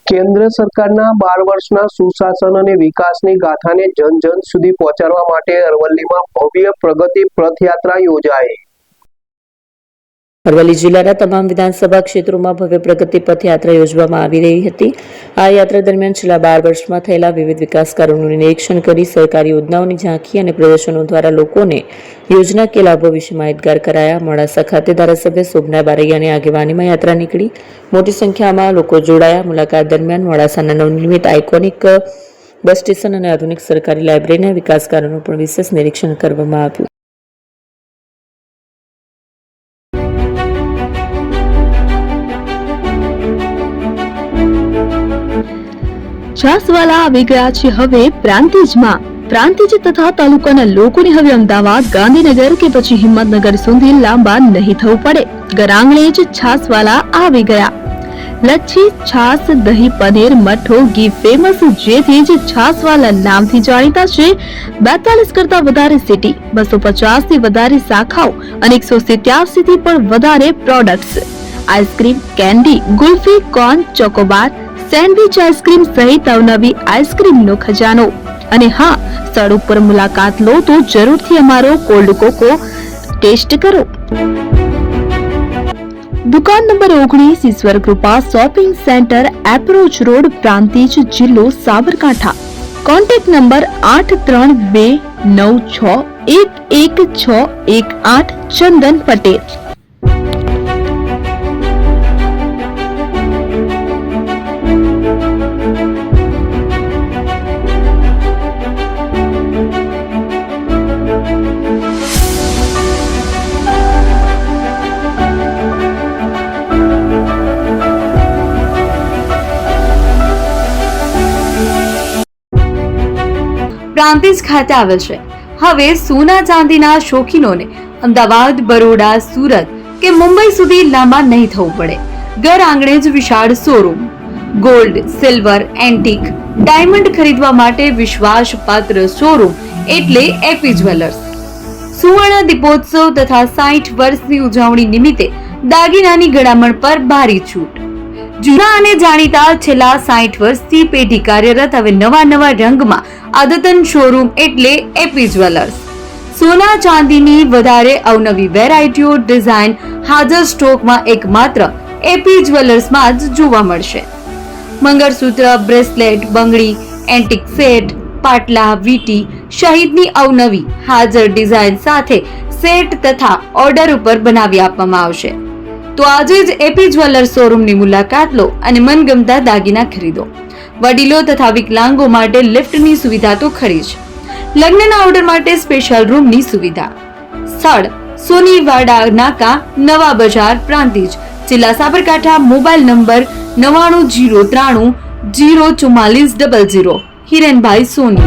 કેન્દ્ર સરકારના 12 વર્ષના સુશાસન અને વિકાસની ગાથાને જન જન સુધી પહોંચાડવા માટે અરવલ્લીમાં ભવ્ય પ્રગતિ રથયાત્રા યોજાઈ। અરવલ્લી જિલ્લાના તમામ વિધાનસભા ક્ષેત્રોમાં ભવ્ય પ્રગતિ પથયાત્રા યોજવામાં આવી રહી હતી। આ યાત્રા દરમિયાન છેલ્લા 12 વર્ષમાં થયેલા વિવિધ વિકાસ કાર્યોનું નિરીક્ષણ કરી સરકારી યોજનાઓની ઝાંખી અને પ્રદર્શનો દ્વારા લોકોને યોજનાકીય લાભો વિશે માહિતગાર કરાયા। મોડાસા ખાતે ધારાસભ્ય શોભના બારૈયાની આગેવાનીમાં યાત્રા નીકળી મોટી સંખ્યામાં લોકો જોડાયા। મુલાકાત દરમિયાન મોડાસાના નવનિર્મિત આઇકોનિક બસ સ્ટેશન અને આધુનિક સરકારી લાઇબ્રેરીના વિકાસ કાર્યોનું પણ વિશેષ નિરીક્ષણ કરવામાં આવ્યું। છાસવાલા આવી ગયા છે હવે પ્રાંતિજમાં। પ્રાંતિજ તથા તાલુકાના લોકોને હવે અમદાવાદ, ગાંધીનગર કે પછી હિંમતનગર સુધી લાંબા નહીં થવું પડે। ઘરાંગણે જ છાસવાલા આવી ગયા। લચ્છી, છાસ, દહીં, પનીર, મઠ્ઠો, ઘી ફેમસ, જેથી જ છાસવાલા નામથી જાણીતા છે। 42 કરતા વધારે સિટી, 250 થી વધારે શાખાઓ અને 187 થી પણ વધારે products. Ice cream, candy, kulfi, corn, Chocobar, sandwich ice cream સહિત અવનવી આઈસ્ક્રીમનો ખજાનો। અને હા, સ્થળ ઉપર મુલાકાત લો તો જરૂરથી અમારો કોલ્ડ કોકો ટેસ્ટ કરો। દુકાન number 19, Ishwar Krupa shopping centre, approach road, Prantij, જિલ્લો સાબરકાંઠા। Contact number 8329611618 Chandan Patel. પ્રાંતિજ ખાતે આવેલ છે। હવે સોના ચાંદીના શોખીનોને અમદાવાદ, બરોડા, સુરત કે મુંબઈ સુધી લાંબા નહીં થવું પડે। ઘર આંગણે જ વિશાળ showroom. Gold, silver, antique, diamond ખરીદવા માટે વિશ્વાસપાત્ર શોરૂમ એટલે એપી જ્વેલર્સ। સુવર્ણ દીપોત્સવ તથા 60 વર્ષની ઉજવણી નિમિત્તે દાગીનાની ગળામણ પર ભારી છૂટ। જૂના અને જાણીતા છેલ્લા 60 વર્ષથી પેઢી કાર્યરત હવે નવા રંગમાં અદ્યતન શોરૂમ એટલે એપી જ્વેલર્સ। સોના ચાંદીની વધારે અવનવી વેરાયટીઓ, ડિઝાઇન હાજર સ્ટોકમાં એકમાત્ર એપી જ્વેલર્સમાં જ જોવા મળશે। મંગળસૂત્ર, બ્રેસલેટ, બંગડી, એન્ટિક સેટ, પાટલા, વીટી સહિતની અવનવી હાજર ડિઝાઇન સાથે સેટ તથા ઓર્ડર ઉપર બનાવી આપવામાં આવશે। તો આજે જ એપી જ્વેલર્સ શોરૂમની મુલાકાત લો અને મનગમતા દાગીના ખરીદો। વડીલો તથા વિકલાંગો માટે લિફ્ટની સુવિધા તો ખરી જ, લગ્નના ઓર્ડર માટે સ્પેશિયલ રૂમની સુવિધા। સ્થળ સોનીવાડા નાકા, નવા બજાર, પ્રાંતિજ, જિલ્લા સાબરકાંઠા। Mobile number 9903304400। હિરેનભાઈ સોની।